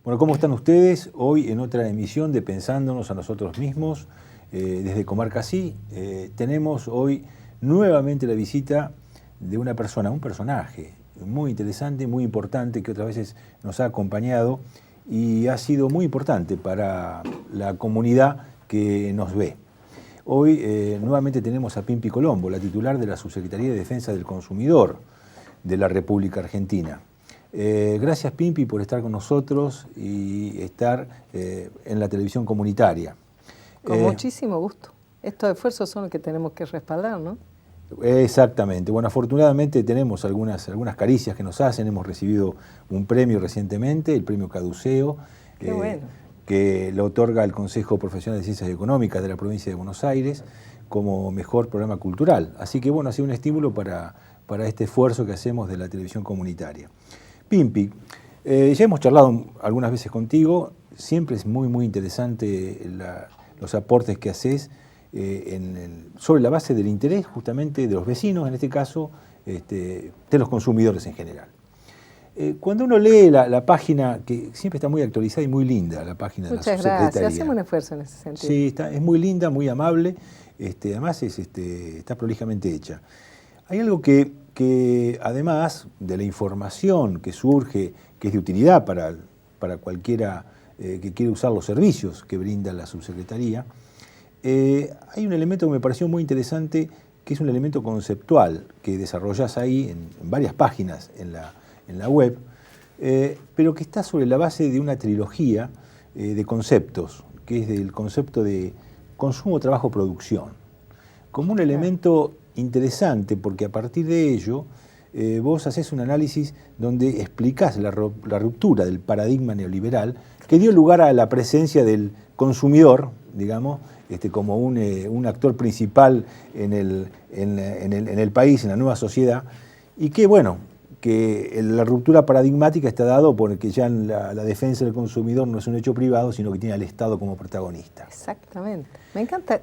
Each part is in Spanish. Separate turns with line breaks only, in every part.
Bueno, ¿cómo están ustedes? Hoy en otra emisión de Pensándonos a nosotros mismos, desde Comarca Sí, tenemos hoy nuevamente la visita de una persona, un personaje muy interesante, muy importante, que otras veces nos ha acompañado y ha sido muy importante para la comunidad que nos ve. Hoy nuevamente tenemos a Pimpi Colombo, la titular de la Subsecretaría de Defensa del Consumidor de la República Argentina. Gracias, Pimpi, por estar con nosotros y estar en la televisión comunitaria.
Con muchísimo gusto. Estos esfuerzos son los que tenemos que respaldar, ¿no?
Exactamente. Bueno, afortunadamente tenemos algunas caricias que nos hacen. Hemos recibido un premio recientemente, el premio Caduceo,
bueno,
que lo otorga el Consejo Profesional de Ciencias Económicas de la provincia de Buenos Aires como mejor programa cultural. Así que bueno, ha sido un estímulo para este esfuerzo que hacemos de la televisión comunitaria. Pimpi, ya hemos charlado algunas veces contigo, siempre es muy interesante los aportes que haces sobre la base del interés justamente de los vecinos, en este caso, de los consumidores en general. Cuando uno lee la página, que siempre está muy actualizada y muy linda, la página de la Subsecretaría.
Muchas gracias, hacemos un esfuerzo en ese sentido.
Sí, es muy linda, muy amable, además está prolijamente hecha. Hay algo que además de la información que surge, que es de utilidad para cualquiera que quiere usar los servicios que brinda la Subsecretaría, hay un elemento que me pareció muy interesante, que es un elemento conceptual que desarrollás ahí en varias páginas en la web, pero que está sobre la base de una trilogía de conceptos, que es del concepto de consumo, trabajo, producción, como un elemento interesante, porque a partir de ello vos hacés un análisis donde explicás la ruptura del paradigma neoliberal que dio lugar a la presencia del consumidor, digamos, como un actor principal en el país, en la nueva sociedad, y que bueno, que la ruptura paradigmática está dado porque ya la defensa del consumidor no es un hecho privado, sino que tiene al Estado como protagonista.
Exactamente. Me encanta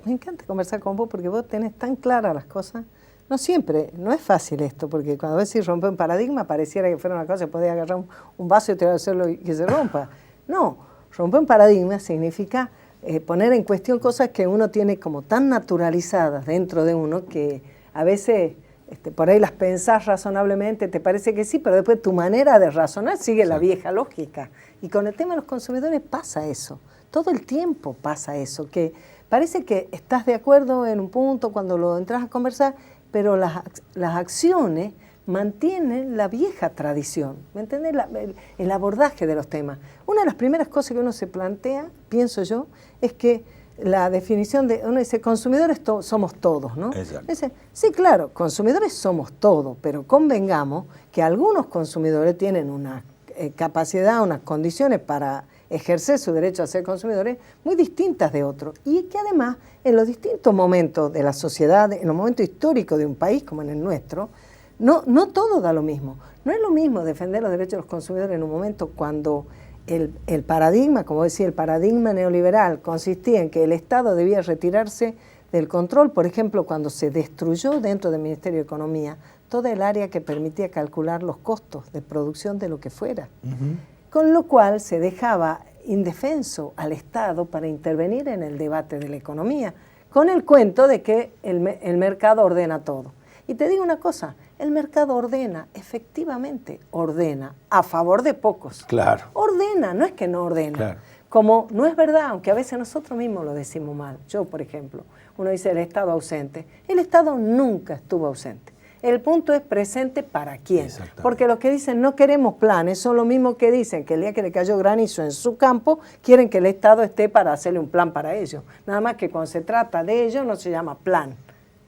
conversar con vos porque vos tenés tan claras las cosas. No siempre, no es fácil esto, porque cuando decís romper un paradigma pareciera que fuera una cosa, podés agarrar un vaso y hacerlo y que se rompa. No, romper un paradigma significa poner en cuestión cosas que uno tiene como tan naturalizadas dentro de uno que a veces por ahí las pensás razonablemente, te parece que sí, pero después tu manera de razonar sigue la vieja lógica. Y con el tema de los consumidores pasa eso, todo el tiempo pasa eso, que parece que estás de acuerdo en un punto cuando lo entras a conversar, pero las acciones mantienen la vieja tradición, ¿me entendés? El abordaje de los temas. Una de las primeras cosas que uno se plantea, pienso yo, es que la definición de, uno dice, consumidores somos todos, ¿no?
Exacto.
Dice, sí, claro, consumidores somos todos, pero convengamos que algunos consumidores tienen una capacidad, unas condiciones para ejercer su derecho a ser consumidores muy distintas de otros, y que además en los distintos momentos de la sociedad, en los momentos históricos de un país como en el nuestro, no todo da lo mismo. No es lo mismo defender los derechos de los consumidores en un momento cuando el paradigma, como decía, el paradigma neoliberal consistía en que el Estado debía retirarse del control, por ejemplo, cuando se destruyó dentro del Ministerio de Economía toda el área que permitía calcular los costos de producción de lo que fuera. Con lo cual se dejaba indefenso al Estado para intervenir en el debate de la economía, con el cuento de que el mercado ordena todo. Y te digo una cosa, el mercado ordena, efectivamente ordena, a favor de pocos.
Claro.
Ordena, no es que no ordena.
Claro.
Como no es verdad, aunque a veces nosotros mismos lo decimos mal. Yo, por ejemplo, uno dice el Estado ausente. El Estado nunca estuvo ausente. El punto es presente para quién. Porque los que dicen no queremos planes son los mismos que dicen que el día que le cayó granizo en su campo, quieren que el Estado esté para hacerle un plan para ellos. Nada más que cuando se trata de ellos no se llama plan.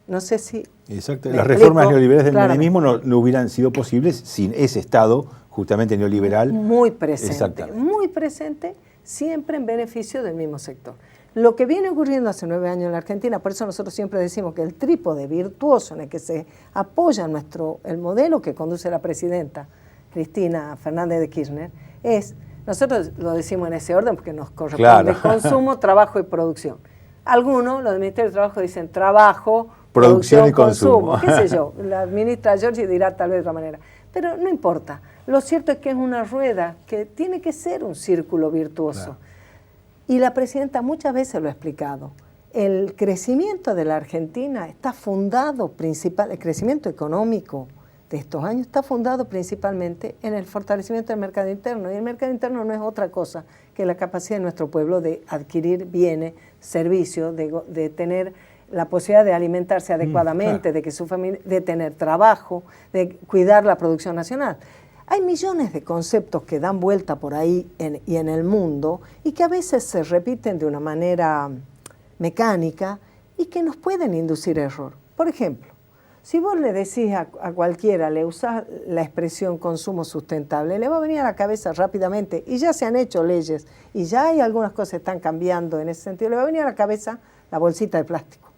No sé si...
Exacto. Las reformas neoliberales del menemismo no hubieran sido posibles sin ese Estado justamente neoliberal.
Muy presente, siempre en beneficio del mismo sector. Lo que viene ocurriendo hace 9 años en la Argentina, por eso nosotros siempre decimos que el trípode virtuoso en el que se apoya el modelo que conduce la presidenta Cristina Fernández de Kirchner, nosotros lo decimos en ese orden porque nos corresponde consumo, trabajo y producción. Algunos, los del Ministerio de Trabajo, dicen trabajo, producción y consumo. ¿Qué sé yo? La ministra Giorgi dirá tal vez de otra manera. Pero no importa. Lo cierto es que es una rueda que tiene que ser un círculo virtuoso. Claro. Y la presidenta muchas veces lo ha explicado. El crecimiento de la Argentina está fundado el crecimiento económico de estos años está fundado principalmente en el fortalecimiento del mercado interno. Y el mercado interno no es otra cosa que la capacidad de nuestro pueblo de adquirir bienes, servicios, de tener la posibilidad de alimentarse adecuadamente, claro, de que su familia, de tener trabajo, de cuidar la producción nacional. Hay millones de conceptos que dan vuelta por ahí y en el mundo y que a veces se repiten de una manera mecánica y que nos pueden inducir error. Por ejemplo, si vos le decís a cualquiera, le usás la expresión consumo sustentable, le va a venir a la cabeza rápidamente, y ya se han hecho leyes, y ya hay algunas cosas que están cambiando en ese sentido, le va a venir a la cabeza la bolsita de plástico.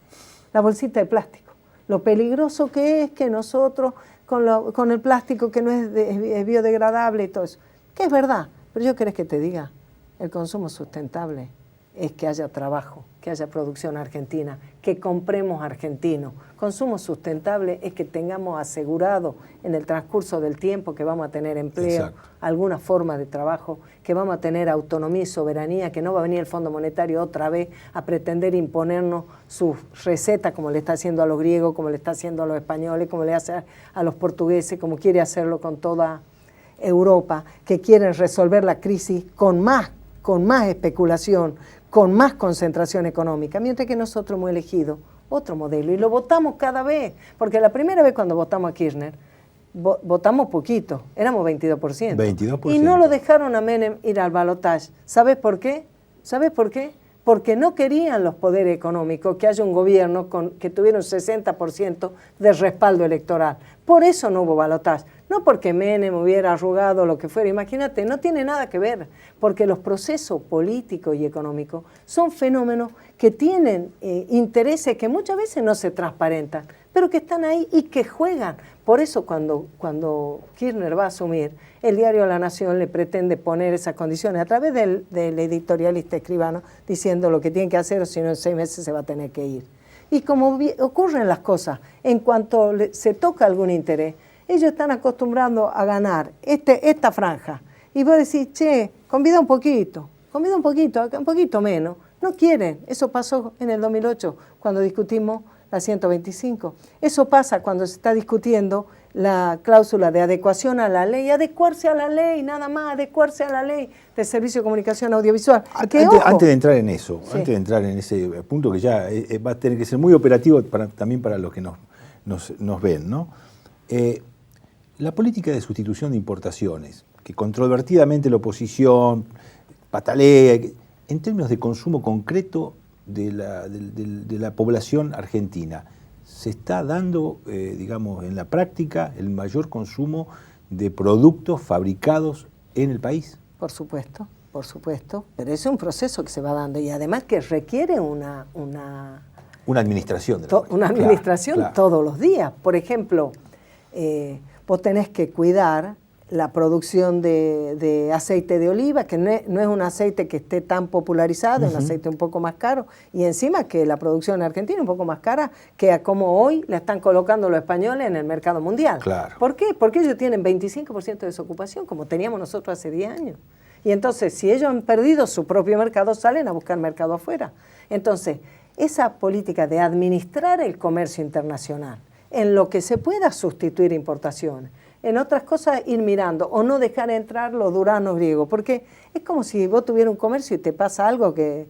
La bolsita de plástico. Lo peligroso que es que nosotros, con el plástico que no es biodegradable y todo eso, que es verdad, pero yo querés que te diga, el consumo sustentable es que haya trabajo, que haya producción argentina, que compremos argentino. Consumo sustentable es que tengamos asegurado en el transcurso del tiempo que vamos a tener empleo, exacto, alguna forma de trabajo, que vamos a tener autonomía y soberanía, que no va a venir el Fondo Monetario otra vez a pretender imponernos sus recetas como le está haciendo a los griegos, como le está haciendo a los españoles, como le hace a los portugueses, como quiere hacerlo con toda Europa, que quieren resolver la crisis con más especulación, con más concentración económica, mientras que nosotros hemos elegido otro modelo y lo votamos cada vez, porque la primera vez cuando votamos a Kirchner, votamos poquito, éramos 22%. 22%. Y no lo dejaron a Menem ir al balotaje. ¿Sabes por qué? ¿Sabes por qué? Porque no querían los poderes económicos que haya un gobierno que tuviera un 60% de respaldo electoral. Por eso no hubo balotaje. No porque Menem hubiera arrugado lo que fuera, imagínate, no tiene nada que ver, porque los procesos políticos y económicos son fenómenos que tienen intereses que muchas veces no se transparentan, pero que están ahí y que juegan. Por eso cuando Kirchner va a asumir, el diario La Nación le pretende poner esas condiciones a través del editorialista Escribano, diciendo lo que tiene que hacer o si no en 6 meses se va a tener que ir. Y como ocurren las cosas, en cuanto se toca algún interés, ellos están acostumbrados a ganar esta franja. Y vos decís, che, convida un poquito, un poquito menos. No quieren. Eso pasó en el 2008, cuando discutimos la 125. Eso pasa cuando se está discutiendo la cláusula de adecuación a la ley. Adecuarse a la ley, nada más, adecuarse a la ley de Servicio de Comunicación Audiovisual.
Antes de entrar en eso, sí, antes de entrar en ese punto que ya va a tener que ser muy operativo también para los que nos ven, ¿no? La política de sustitución de importaciones, que controvertidamente la oposición patalea, en términos de consumo concreto de la población argentina, ¿se está dando, digamos, en la práctica el mayor consumo de productos fabricados en el país?
Por supuesto, pero es un proceso que se va dando y además que requiere una
administración.
Una administración, claro, todos los días. Por ejemplo, vos tenés que cuidar la producción de aceite de oliva, que no es un aceite que esté tan popularizado, es un aceite un poco más caro, y encima que la producción argentina es un poco más cara que a como hoy la están colocando los españoles en el mercado mundial.
Claro.
¿Por qué? Porque ellos tienen 25% de desocupación, como teníamos nosotros hace 10 años. Y entonces, si ellos han perdido su propio mercado, salen a buscar mercado afuera. Entonces, esa política de administrar el comercio internacional, en lo que se pueda sustituir importaciones, en otras cosas ir mirando o no dejar entrar los duranos griegos, porque es como si vos tuvieras un comercio y te pasa algo que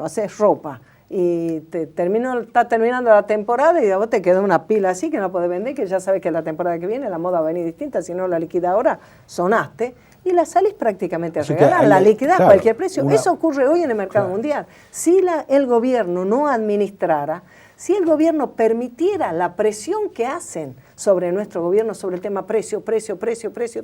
haces ropa y está terminando la temporada y a vos te queda una pila así que no podés vender, que ya sabes que la temporada que viene la moda va a venir distinta, si no la liquida ahora, sonaste y la salís prácticamente a regalar, la liquidás, claro, a cualquier precio. Eso ocurre hoy en el mercado, claro, mundial. Si el gobierno no administrara, si el gobierno permitiera la presión que hacen sobre nuestro gobierno sobre el tema precio,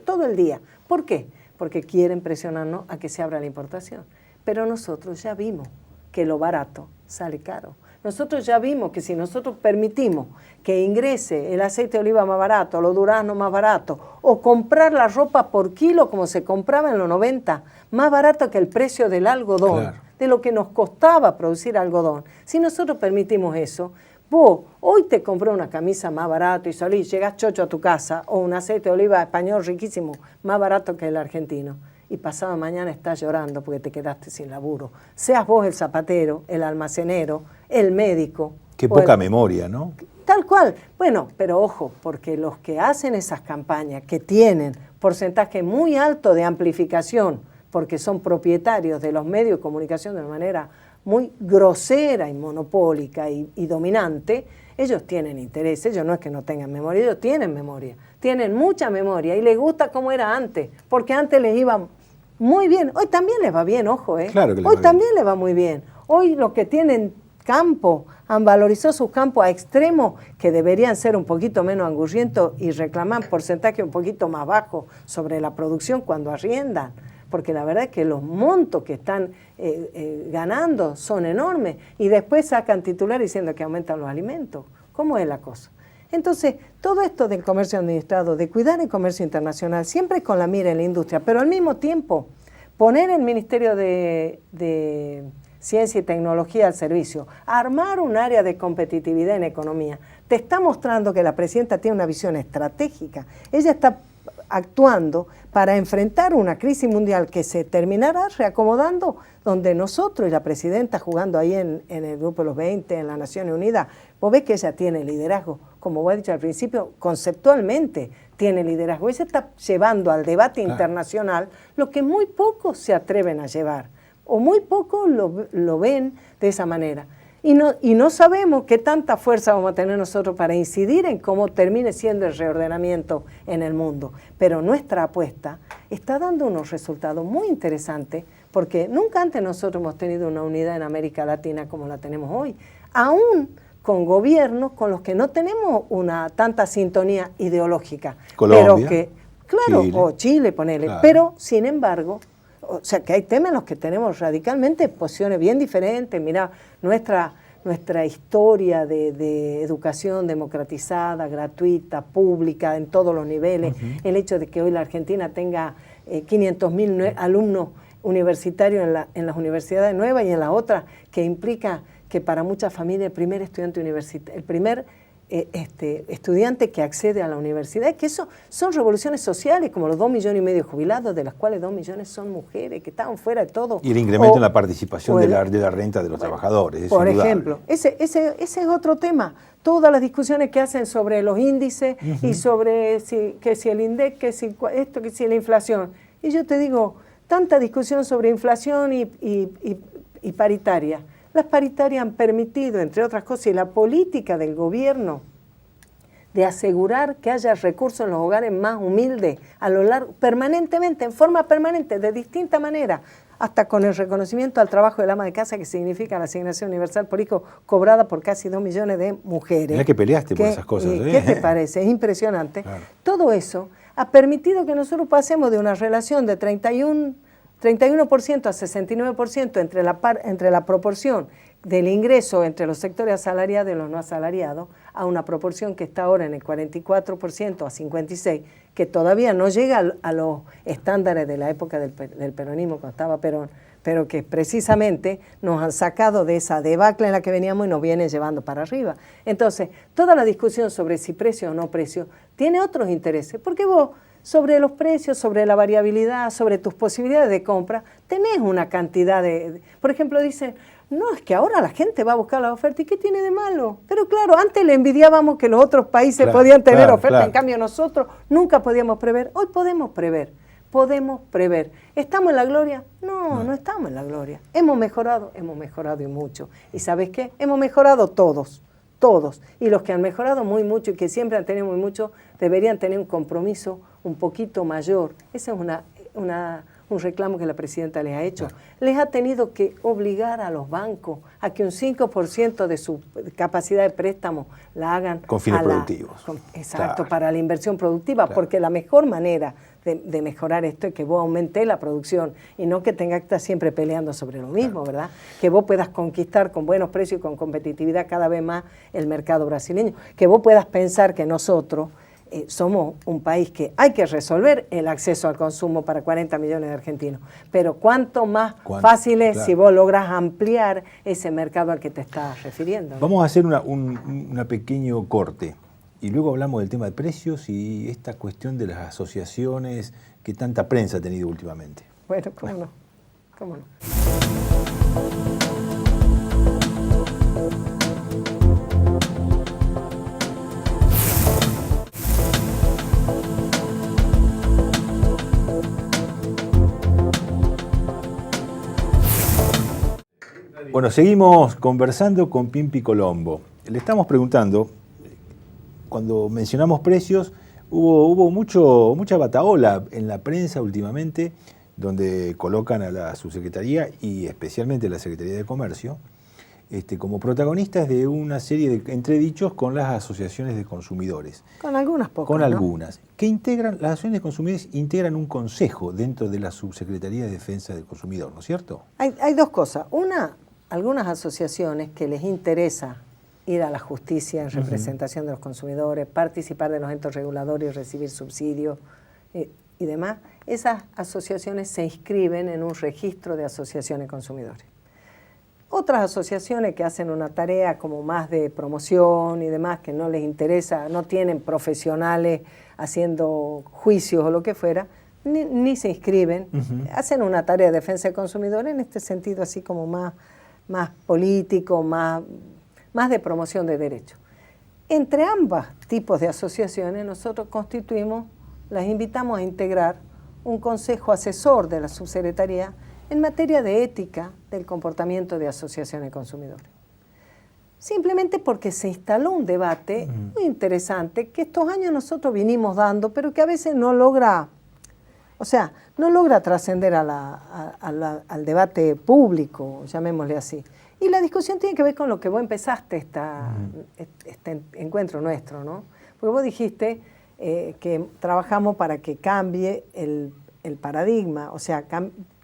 todo el día. ¿Por qué? Porque quieren presionarnos a que se abra la importación. Pero nosotros ya vimos que lo barato sale caro. Nosotros ya vimos que si nosotros permitimos que ingrese el aceite de oliva más barato, los duraznos más baratos, o comprar la ropa por kilo como se compraba en los 90, más barato que el precio del algodón, claro, de lo que nos costaba producir algodón. Si nosotros permitimos eso, Vos hoy te compré una camisa más barato y salís, llegás chocho a tu casa, o un aceite de oliva español riquísimo, más barato que el argentino, y pasado mañana estás llorando porque te quedaste sin laburo. Seas vos el zapatero, el almacenero, el médico.
Qué poca memoria, ¿no?
Tal cual. Bueno, pero ojo, porque los que hacen esas campañas, que tienen porcentaje muy alto de amplificación, porque son propietarios de los medios de comunicación de una manera muy grosera y monopólica y dominante, ellos tienen interés. Ellos no es que no tengan memoria, ellos tienen memoria, tienen mucha memoria y les gusta como era antes, porque antes les iba muy bien. Hoy también les va bien, ojo,
Claro que les
hoy
va
también
bien.
les va muy bien. Hoy los que tienen campo han valorizado sus campos a extremos que deberían ser un poquito menos angurrientos y reclaman porcentaje un poquito más bajo sobre la producción cuando arriendan, porque la verdad es que los montos que están ganando son enormes y después sacan titular diciendo que aumentan los alimentos. ¿Cómo es la cosa? Entonces, todo esto del comercio administrado, de cuidar el comercio internacional, siempre con la mira en la industria, pero al mismo tiempo poner el Ministerio de Ciencia y Tecnología al servicio, armar un área de competitividad en economía, te está mostrando que la presidenta tiene una visión estratégica. Ella está actuando para enfrentar una crisis mundial que se terminará reacomodando, donde nosotros y la presidenta jugando ahí en el Grupo de los 20, en las Naciones Unidas, vos ves que ella tiene liderazgo, como vos has dicho al principio, conceptualmente tiene liderazgo. Ella está llevando al debate internacional lo que muy pocos se atreven a llevar, o muy pocos lo ven de esa manera. Y no sabemos qué tanta fuerza vamos a tener nosotros para incidir en cómo termine siendo el reordenamiento en el mundo. Pero nuestra apuesta está dando unos resultados muy interesantes, porque nunca antes nosotros hemos tenido una unidad en América Latina como la tenemos hoy, aún con gobiernos con los que no tenemos una tanta sintonía ideológica.
Colombia,
pero que, claro,
Chile.
O Chile, ponele,
Claro.
pero sin embargo, o sea, que hay temas en los que tenemos radicalmente posiciones bien diferentes. Mirá, nuestra historia de educación democratizada, gratuita, pública, en todos los niveles, el hecho de que hoy la Argentina tenga 500.000 alumnos universitarios en las universidades nuevas y en las otras, que implica que para muchas familias el primer estudiante universitario, el primer estudiante que accede a la universidad, que eso son revoluciones sociales, como los 2,5 millones jubilados, de las cuales 2 millones son mujeres, que estaban fuera de todo.
Y el incremento en la participación de la renta de los trabajadores.
Por ejemplo, ese es otro tema. Todas las discusiones que hacen sobre los índices y sobre que si el INDEC, que si esto, que si la inflación. Y yo te digo, tanta discusión sobre inflación y paritaria. Las paritarias han permitido, entre otras cosas, y la política del gobierno de asegurar que haya recursos en los hogares más humildes a lo largo, permanentemente, en forma permanente, de distinta manera, hasta con el reconocimiento al trabajo del ama de casa, que significa la asignación universal por hijo cobrada por casi 2 millones de mujeres.
Mirá que peleaste por esas cosas.
¿Qué te parece? Es impresionante.
Claro.
Todo eso ha permitido que nosotros pasemos de una relación de 31% a 69% entre la proporción del ingreso entre los sectores asalariados y los no asalariados, a una proporción que está ahora en el 44% a 56%, que todavía no llega a los estándares de la época del peronismo cuando estaba Perón, pero que precisamente nos han sacado de esa debacle en la que veníamos y nos viene llevando para arriba. Entonces, toda la discusión sobre si precio o no precio tiene otros intereses, porque vos sobre los precios, sobre la variabilidad, sobre tus posibilidades de compra, tenés una cantidad por ejemplo, dicen, no, es que ahora la gente va a buscar la oferta, ¿y qué tiene de malo? Pero claro, antes le envidiábamos que los otros países podían tener oferta, en cambio nosotros nunca podíamos prever. Hoy podemos prever. ¿Estamos en la gloria? No estamos en la gloria. Hemos mejorado y mucho. ¿Y sabes qué? Hemos mejorado todos. Y los que han mejorado muy mucho y que siempre han tenido muy mucho, deberían tener un compromiso un poquito mayor. Ese es un reclamo que la presidenta les ha hecho. Claro. Les ha tenido que obligar a los bancos a que un 5% de su capacidad de préstamo la hagan
con fines productivos.
Exacto,
claro.
Para la inversión productiva, claro. Porque la mejor manera de mejorar esto es que vos aumentes la producción y no que tengas que estar siempre peleando sobre lo mismo, claro. ¿Verdad? Que vos puedas conquistar con buenos precios y con competitividad cada vez más el mercado brasileño. Que vos puedas pensar que nosotros somos un país que hay que resolver el acceso al consumo para 40 millones de argentinos, pero cuánto más fácil es si vos logras ampliar ese mercado al que te estás refiriendo, ¿no?
Vamos a hacer un pequeño corte y luego hablamos del tema de precios y esta cuestión de las asociaciones que tanta prensa ha tenido últimamente.
Bueno, cómo no, cómo no.
Bueno, seguimos conversando con Pimpi Colombo. Le estamos preguntando, cuando mencionamos precios, hubo mucha batahola en la prensa últimamente, donde colocan a la subsecretaría y especialmente a la Secretaría de Comercio como protagonistas de una serie de entredichos con las asociaciones de consumidores.
Con algunas pocas,
Con
¿no?
algunas. Que integran, las asociaciones de consumidores integran un consejo dentro de la Subsecretaría de Defensa del Consumidor, ¿no es cierto?
Hay dos cosas. Una, algunas asociaciones que les interesa ir a la justicia en representación de los consumidores, participar de los entes reguladores y recibir subsidios y demás, esas asociaciones se inscriben en un registro de asociaciones de consumidores. Otras asociaciones que hacen una tarea como más de promoción y demás, que no les interesa, no tienen profesionales haciendo juicios o lo que fuera, ni se inscriben, hacen una tarea de defensa del consumidor en este sentido así como más político, más de promoción de derechos. Entre ambos tipos de asociaciones nosotros constituimos, las invitamos a integrar un consejo asesor de la subsecretaría en materia de ética del comportamiento de asociaciones de consumidores. Simplemente porque se instaló un debate muy interesante que estos años nosotros vinimos dando, pero que a veces no logra, no logra trascender al debate público, llamémosle así. Y la discusión tiene que ver con lo que vos empezaste este encuentro nuestro, ¿no? Porque vos dijiste que trabajamos para que cambie el paradigma, o sea,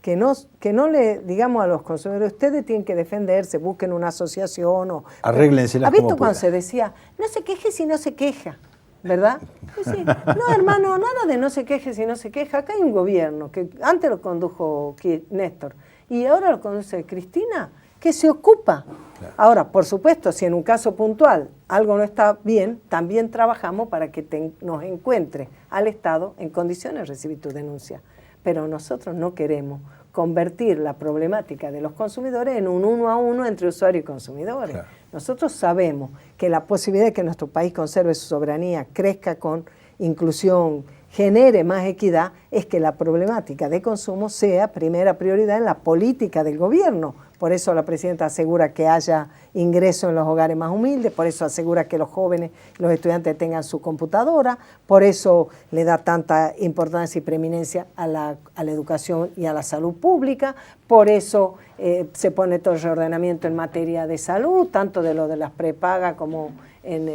que no le digamos a los consumidores, ustedes tienen que defenderse, busquen una asociación o...
Arréglenselas como
visto cuando se decía, no se queje si no se queja, ¿verdad? Sí, no, hermano, nada de no se queje si no se queja. Acá hay un gobierno que antes lo condujo Néstor y ahora lo conduce Cristina, que se ocupa. Claro. Ahora, por supuesto, si en un caso puntual algo no está bien, también trabajamos para que nos encuentre al Estado en condiciones de recibir tu denuncia. Pero nosotros no queremos convertir la problemática de los consumidores en un 1 a 1 entre usuarios y consumidores. Claro. Nosotros sabemos que la posibilidad de que nuestro país conserve su soberanía, crezca con inclusión, genere más equidad, es que la problemática de consumo sea primera prioridad en la política del gobierno. Por eso la presidenta asegura que haya ingreso en los hogares más humildes, por eso asegura que los jóvenes y los estudiantes tengan su computadora, por eso le da tanta importancia y preeminencia a la educación y a la salud pública, por eso se pone todo el reordenamiento en materia de salud, tanto de lo de las prepagas como en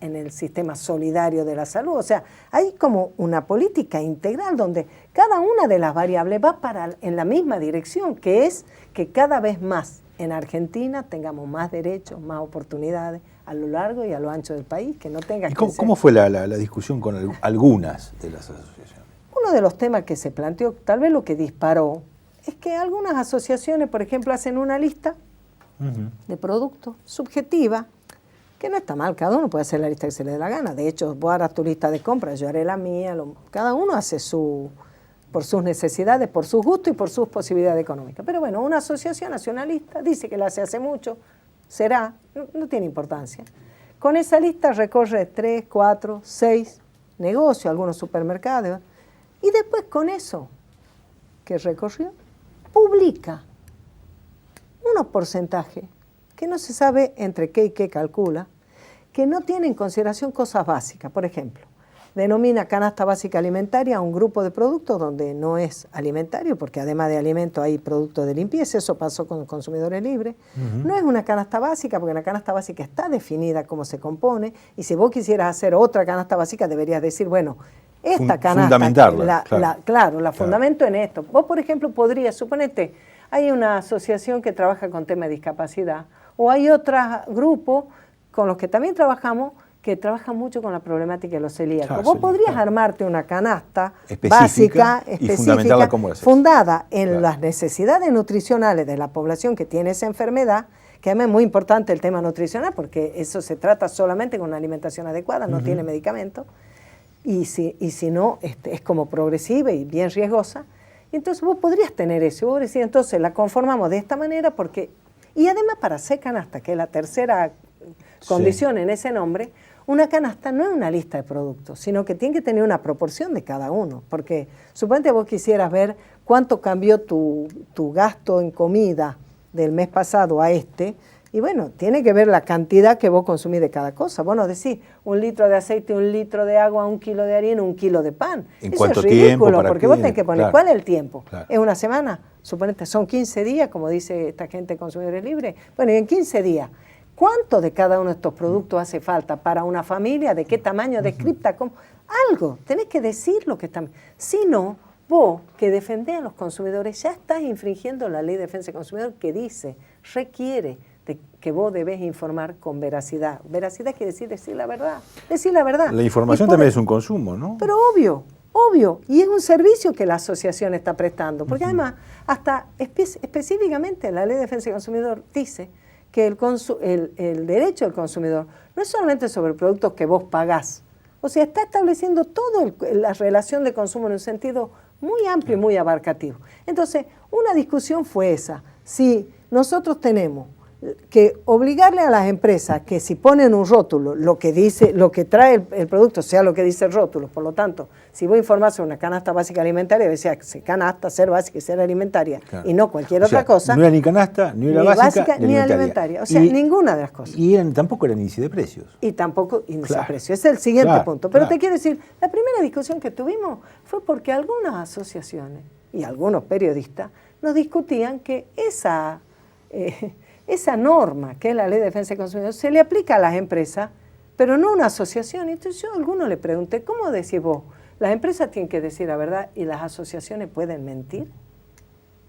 el sistema solidario de la salud. O sea, hay como una política integral donde cada una de las variables va en la misma dirección, que es que cada vez más en Argentina tengamos más derechos, más oportunidades a lo largo y a lo ancho del país, que no tenga que ser...
¿Cómo fue la discusión con algunas de las asociaciones?
Uno de los temas que se planteó, tal vez lo que disparó, es que algunas asociaciones, por ejemplo, hacen una lista de productos subjetiva, que no está mal, cada uno puede hacer la lista que se le dé la gana. De hecho, vos harás tu lista de compras, yo haré la mía, cada uno hace por sus necesidades, por sus gustos y por sus posibilidades económicas. Pero bueno, una asociación nacionalista dice que la hace mucho, no tiene importancia. Con esa lista recorre 3, 4, 6 negocios, algunos supermercados, y después con eso que recorrió, publica unos porcentajes que no se sabe entre qué y qué calcula, que no tiene en consideración cosas básicas. Por ejemplo, denomina canasta básica alimentaria a un grupo de productos donde no es alimentario, porque además de alimentos hay productos de limpieza, eso pasó con consumidores libres. No es una canasta básica, porque la canasta básica está definida cómo se compone, y si vos quisieras hacer otra canasta básica, deberías decir, bueno, esta canasta, la fundamento en esto. Vos, por ejemplo, podrías, suponete, hay una asociación que trabaja con temas de discapacidad, o hay otro grupo con los que también trabajamos, que trabaja mucho con la problemática de los celíacos.
Claro,
Vos podrías
claro.
armarte una canasta
Específica
básica,
y fundamentarla como lo haces.
fundada en
Claro.
las necesidades nutricionales de la población que tiene esa enfermedad, que además es muy importante el tema nutricional, porque eso se trata solamente con una alimentación adecuada, no tiene medicamento, y si no, es como progresiva y bien riesgosa. Y entonces vos podrías tener eso, vos decís, entonces la conformamos de esta manera, porque, y además para hacer canasta, que es la tercera condición en ese nombre, una canasta no es una lista de productos, sino que tiene que tener una proporción de cada uno, porque suponete vos quisieras ver cuánto cambió tu gasto en comida del mes pasado a este, y bueno, tiene que ver la cantidad que vos consumís de cada cosa. Vos no decís 1 litro de aceite, 1 litro de agua, 1 kilo de harina, 1 kilo de pan.
¿En
Eso
cuánto
es ridículo,
tiempo? ¿Para
porque
qué?
vos tenés que poner,
Claro.
¿cuál es el tiempo?
Claro.
¿Es una semana? Suponete, son 15 días, como dice esta gente de consumidores libres. Bueno, y en 15 días, ¿cuánto de cada uno de estos productos hace falta para una familia? ¿De qué tamaño? ¿Descripta? ¿Cómo? Algo, tenés que decir lo que está. Si no, vos que defendés a los consumidores ya estás infringiendo la ley de defensa del consumidor que dice, requiere de que vos debés informar con veracidad. Veracidad quiere decir la verdad. Decir la verdad.
La información también es un consumo, ¿no?
Pero obvio. Y es un servicio que la asociación está prestando. Porque además, hasta específicamente la ley de defensa del consumidor dice que el derecho del consumidor no es solamente sobre productos que vos pagás. O sea, está estableciendo toda la relación de consumo en un sentido muy amplio y muy abarcativo. Entonces, una discusión fue esa. Si nosotros tenemos que obligarle a las empresas que si ponen un rótulo, lo que dice, lo que trae el producto sea lo que dice el rótulo. Por lo tanto, si vos informás sobre una canasta básica alimentaria, decía canasta, ser básica y ser alimentaria,
Claro.
y no cualquier
O sea,
otra cosa.
No era ni canasta, ni era básica,
ni alimentaria. O sea, ninguna de las cosas.
Y tampoco era índice de precios.
Y tampoco índice
Claro.
de precio. Ese es el siguiente
Claro,
punto. Pero
claro.
te quiero decir, la primera discusión que tuvimos fue porque algunas asociaciones y algunos periodistas nos discutían que esa norma, que es la Ley de Defensa del Consumidor, se le aplica a las empresas, pero no a una asociación. Entonces yo a algunos le pregunté, ¿cómo decís vos? ¿Las empresas tienen que decir la verdad y las asociaciones pueden mentir?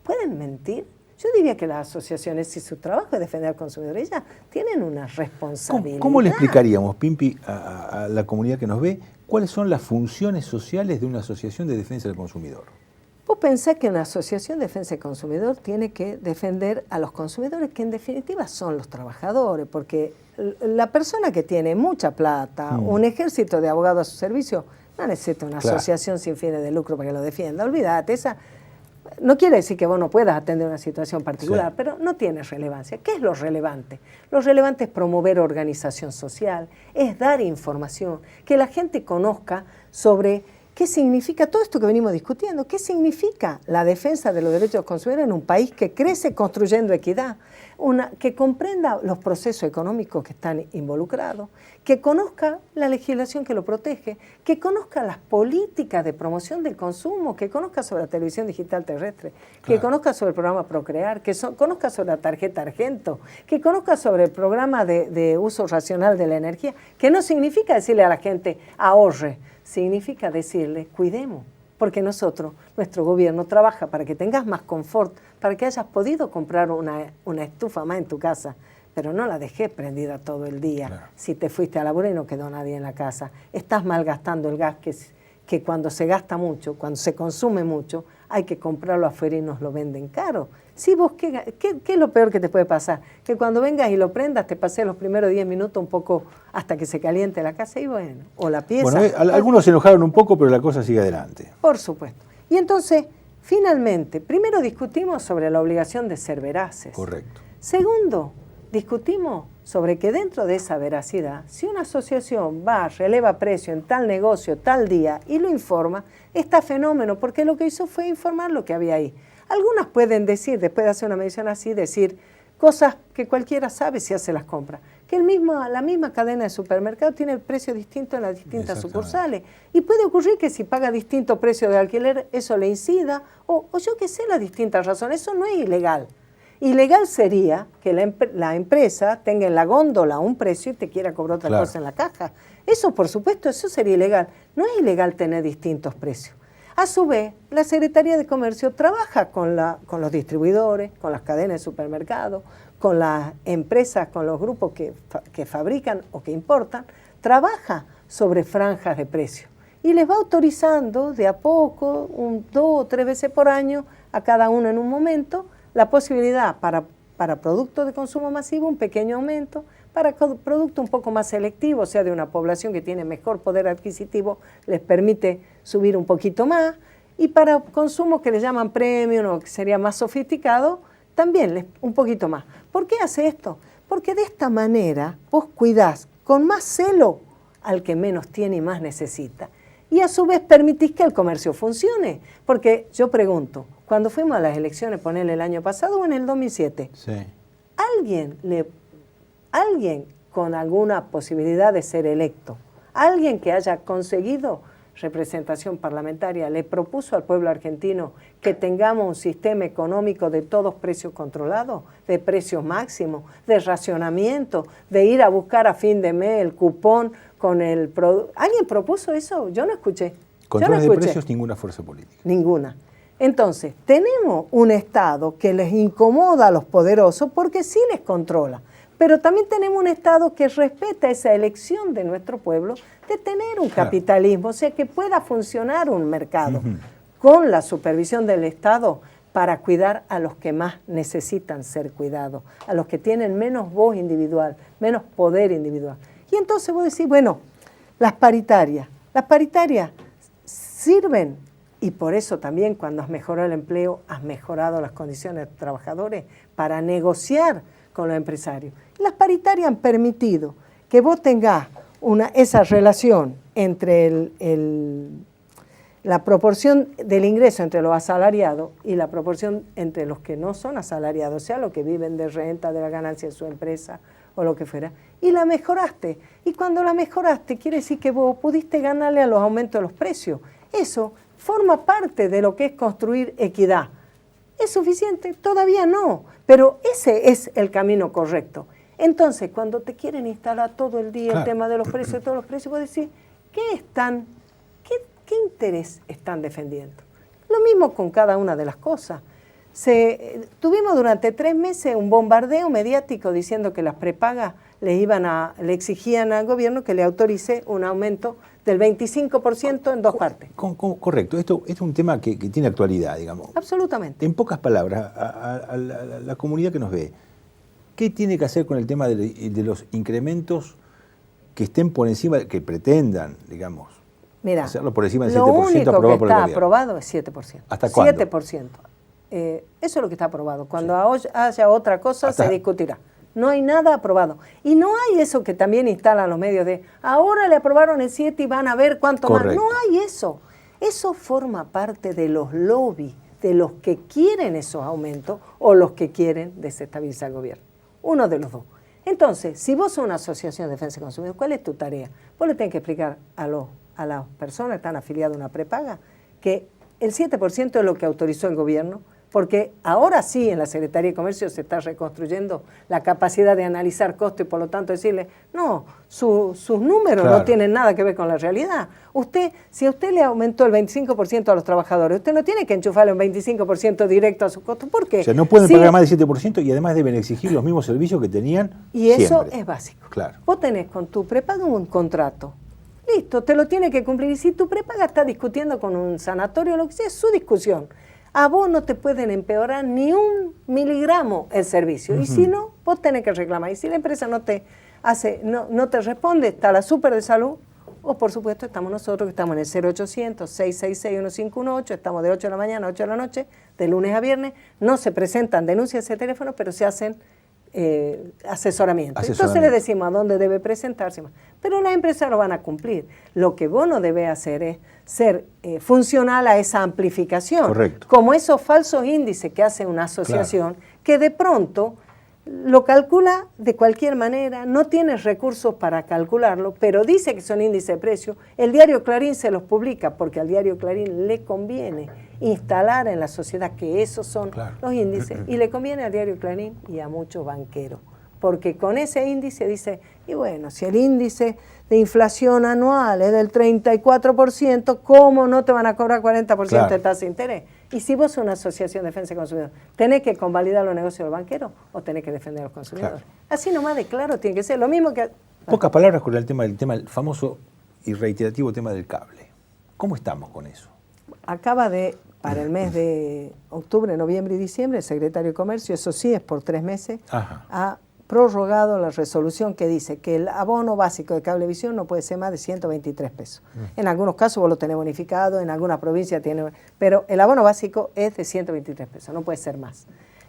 ¿Pueden mentir? Yo diría que las asociaciones, si su trabajo es defender al consumidor, ellas tienen una responsabilidad.
¿Cómo le explicaríamos, Pimpi, a la comunidad que nos ve, cuáles son las funciones sociales de una asociación de defensa del consumidor?
Vos pensás que una asociación de defensa del consumidor tiene que defender a los consumidores, que en definitiva son los trabajadores, porque la persona que tiene mucha plata, un ejército de abogados a su servicio, no necesita una asociación sin fines de lucro para que lo defienda. Olvídate, esa no quiere decir que vos no puedas atender una situación particular, pero no tiene relevancia. ¿Qué es lo relevante? Lo relevante es promover organización social, es dar información, que la gente conozca sobre ¿qué significa todo esto que venimos discutiendo? ¿Qué significa la defensa de los derechos de los consumidores en un país que crece construyendo equidad? Que comprenda los procesos económicos que están involucrados, que conozca la legislación que lo protege, que conozca las políticas de promoción del consumo, que conozca sobre la televisión digital terrestre, que conozca sobre el programa Procrear, que conozca sobre la tarjeta Argento, que conozca sobre el programa de uso racional de la energía, que no significa decirle a la gente ahorre, significa decirle, cuidemos, porque nuestro gobierno trabaja para que tengas más confort, para que hayas podido comprar una estufa más en tu casa, pero no la dejé prendida todo el día. Claro. Si te fuiste a laburar y no quedó nadie en la casa, estás malgastando el gas que cuando se gasta mucho, cuando se consume mucho, hay que comprarlo afuera y nos lo venden caro. Si vos, ¿qué es lo peor que te puede pasar? Que cuando vengas y lo prendas, te pases los primeros 10 minutos un poco hasta que se caliente la casa y bueno, o la pieza.
Bueno, algunos se enojaron un poco, pero la cosa sigue adelante.
Por supuesto. Y entonces, finalmente, primero discutimos sobre la obligación de ser veraces.
Correcto.
Segundo, discutimos sobre que dentro de esa veracidad, si una asociación va, releva precio en tal negocio, tal día, y lo informa, está fenómeno, porque lo que hizo fue informar lo que había ahí. Algunas pueden decir, después de hacer una medición así, decir cosas que cualquiera sabe si hace las compras. Que la misma cadena de supermercado tiene precios distintos en las distintas sucursales. Y puede ocurrir que si paga distinto precio de alquiler, eso le incida, o yo qué sé, las distintas razones. Eso no es ilegal. Ilegal sería que la empresa tenga en la góndola un precio y te quiera cobrar otra cosa en la caja. Eso, por supuesto, eso sería ilegal. No es ilegal tener distintos precios. A su vez, la Secretaría de Comercio trabaja con los distribuidores, con las cadenas de supermercados, con las empresas, con los grupos que fabrican o que importan, trabaja sobre franjas de precio y les va autorizando de a poco, 2 o 3 veces por año, a cada uno en un momento, la posibilidad para productos de consumo masivo, un pequeño aumento, para producto un poco más selectivo, o sea, de una población que tiene mejor poder adquisitivo, les permite subir un poquito más, y para consumo que le llaman premium o que sería más sofisticado, también un poquito más. ¿Por qué hace esto? Porque de esta manera vos cuidás con más celo al que menos tiene y más necesita. Y a su vez permitís que el comercio funcione. Porque yo pregunto, cuando fuimos a las elecciones, ponele el año pasado o en el 2007,
Sí.
alguien con alguna posibilidad de ser electo, alguien que haya conseguido representación parlamentaria, le propuso al pueblo argentino que tengamos un sistema económico de todos precios controlados, de precios máximos, de racionamiento, de ir a buscar a fin de mes el cupón con el producto. ¿Alguien propuso eso? Yo no escuché.
Controles de precios, ninguna fuerza política.
Ninguna. Entonces, tenemos un Estado que les incomoda a los poderosos porque sí les controla. Pero también tenemos un Estado que respeta esa elección de nuestro pueblo de tener un capitalismo, o sea, que pueda funcionar un mercado con la supervisión del Estado para cuidar a los que más necesitan ser cuidados, a los que tienen menos voz individual, menos poder individual. Y entonces vos decís, bueno, las paritarias sirven, y por eso también cuando has mejorado el empleo, has mejorado las condiciones de los trabajadores para negociar con los empresarios. Las paritarias han permitido que vos tengas esa relación entre la proporción del ingreso entre los asalariados y la proporción entre los que no son asalariados, o sea, los que viven de renta, de la ganancia de su empresa o lo que fuera, y la mejoraste. Y cuando la mejoraste, quiere decir que vos pudiste ganarle a los aumentos de los precios. Eso forma parte de lo que es construir equidad. ¿Es suficiente? Todavía no, pero ese es el camino correcto. Entonces, cuando te quieren instalar todo el día el tema de los precios, todos los precios, vos decís, ¿qué interés están defendiendo? Lo mismo con cada una de las cosas. Tuvimos durante 3 meses un bombardeo mediático diciendo que las prepagas le exigían al gobierno que le autorice un aumento del 25% en 2 partes.
Correcto. Esto es un tema que tiene actualidad, digamos.
Absolutamente.
En pocas palabras, a la comunidad que nos ve, ¿qué tiene que hacer con el tema de los incrementos que estén por encima, que pretendan, digamos, hacerlo por encima del 7% aprobado por el gobierno?
Lo único que está aprobado es 7%.
¿Hasta cuándo?
7%. Eso es lo que está aprobado. Cuando haya otra cosa, se discutirá. No hay nada aprobado. Y no hay eso que también instalan los medios de, ahora le aprobaron el 7 y van a ver cuánto más. No hay eso. Eso forma parte de los lobbies, de los que quieren esos aumentos o los que quieren desestabilizar el gobierno. Uno de los dos. Entonces, si vos sos una asociación de defensa de consumidores, ¿cuál es tu tarea? Vos le tenés que explicar a las personas que están afiliadas a una prepaga que el 7% es lo que autorizó el gobierno, porque ahora sí en la Secretaría de Comercio se está reconstruyendo la capacidad de analizar costos y por lo tanto decirle, no, sus números no tienen nada que ver con la realidad. Si a usted le aumentó el 25% a los trabajadores, usted no tiene que enchufarle un 25% directo a sus costos. ¿Por qué?
O sea, no pueden pagar más del 7% y además deben exigir los mismos servicios que tenían
y
siempre.
Eso es básico.
Claro.
Vos tenés con tu prepaga un contrato. Listo, te lo tiene que cumplir. Y si tu prepaga está discutiendo con un sanatorio o lo que sea, es su discusión. A vos no te pueden empeorar ni 1 miligramo el servicio. Y si no, vos tenés que reclamar. Y si la empresa no te responde, está la Super de Salud, o por supuesto estamos nosotros que estamos en el 0800-666-1518, estamos de 8 de la mañana a 8 de la noche, de lunes a viernes. No se presentan denuncias a ese teléfono, pero se hacen asesoramiento. Entonces le decimos a dónde debe presentarse. Pero las empresas lo van a cumplir. Lo que vos no debés hacer es ser funcional a esa amplificación.
Correcto.
Como esos falsos índices que hace una asociación que de pronto lo calcula de cualquier manera, no tiene recursos para calcularlo, pero dice que son índices de precio. El diario Clarín se los publica porque al diario Clarín le conviene instalar en la sociedad que esos son los índices y le conviene al diario Clarín y a muchos banqueros. porque con ese índice dice, y bueno, si el índice de inflación anual es del 34%, ¿cómo no te van a cobrar 40% de tasa de interés? Y si vos sos una asociación de defensa de consumidores, ¿tenés que convalidar los negocios del banquero o tenés que defender a los consumidores? Claro. Así nomás de claro tiene que ser, lo mismo que...
Pocas palabras con el tema, el famoso y reiterativo tema del cable. ¿Cómo estamos con eso?
Acaba de, para el mes de octubre, noviembre y diciembre, el secretario de Comercio, eso sí es por 3 meses, ha prorrogado la resolución que dice que el abono básico de cablevisión no puede ser más de 123 pesos. En algunos casos vos lo tenés bonificado, en alguna provincia tiene... Pero el abono básico es de 123 pesos, no puede ser más.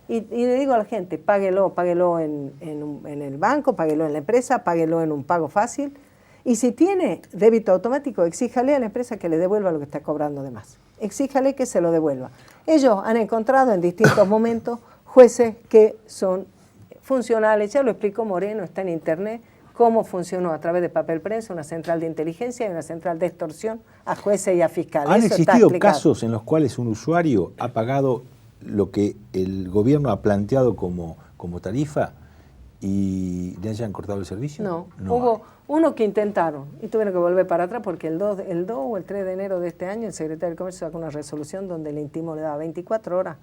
Y le digo a la gente, páguelo en el banco, páguelo en la empresa, páguelo en un pago fácil. Y si tiene débito automático, exíjale a la empresa que le devuelva lo que está cobrando de más. Exíjale que se lo devuelva. Ellos han encontrado en distintos momentos jueces que son funcionales, ya lo explicó Moreno, está en internet, cómo funcionó a través de papel prensa una central de inteligencia y una central de extorsión a jueces y a fiscales.
¿Han existido casos en los cuales un usuario ha pagado lo que el gobierno ha planteado como tarifa y le hayan cortado el servicio?
No, hubo uno que intentaron y tuvieron que volver para atrás porque el 2 o el 3 de enero de este año el secretario de Comercio sacó una resolución donde el INTIMO le daba 24 horas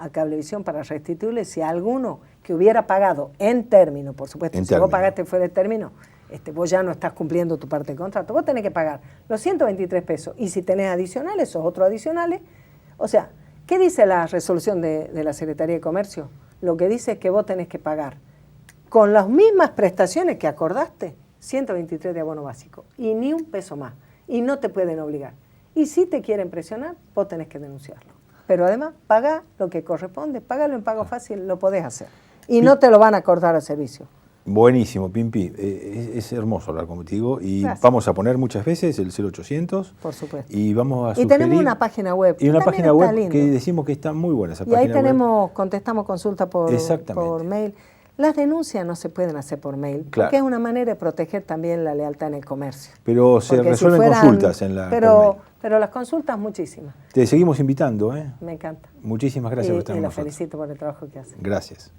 a Cablevisión para restituirle si alguno que hubiera pagado en término, por supuesto, si vos pagaste fuera de término, vos ya no estás cumpliendo tu parte de contrato, vos tenés que pagar los 123 pesos y si tenés adicionales, esos otros adicionales, o sea, ¿qué dice la resolución de la Secretaría de Comercio? Lo que dice es que vos tenés que pagar con las mismas prestaciones que acordaste, 123 de abono básico y ni un peso más y no te pueden obligar. Y si te quieren presionar, vos tenés que denunciarlo. Pero además, pagá lo que corresponde, págalo en pago fácil, lo podés hacer. Y no te lo van a acordar al servicio.
Buenísimo, Pimpi. Es hermoso hablar contigo y gracias. Vamos a poner muchas veces el 0800.
Por supuesto.
Y vamos a sugerir...
Y tenemos una página web.
Y una página web lindo. Que decimos que está muy buena esa página web.
Y ahí tenemos, contestamos consulta por mail. Las denuncias no se pueden hacer por mail, porque es una manera de proteger también la lealtad en el comercio.
Pero se resuelven consultas en la
pero las consultas muchísimas.
Te seguimos invitando, ¿eh?
Me encanta.
Muchísimas gracias por estar con nosotros.
Y la felicito por el trabajo que hace.
Gracias.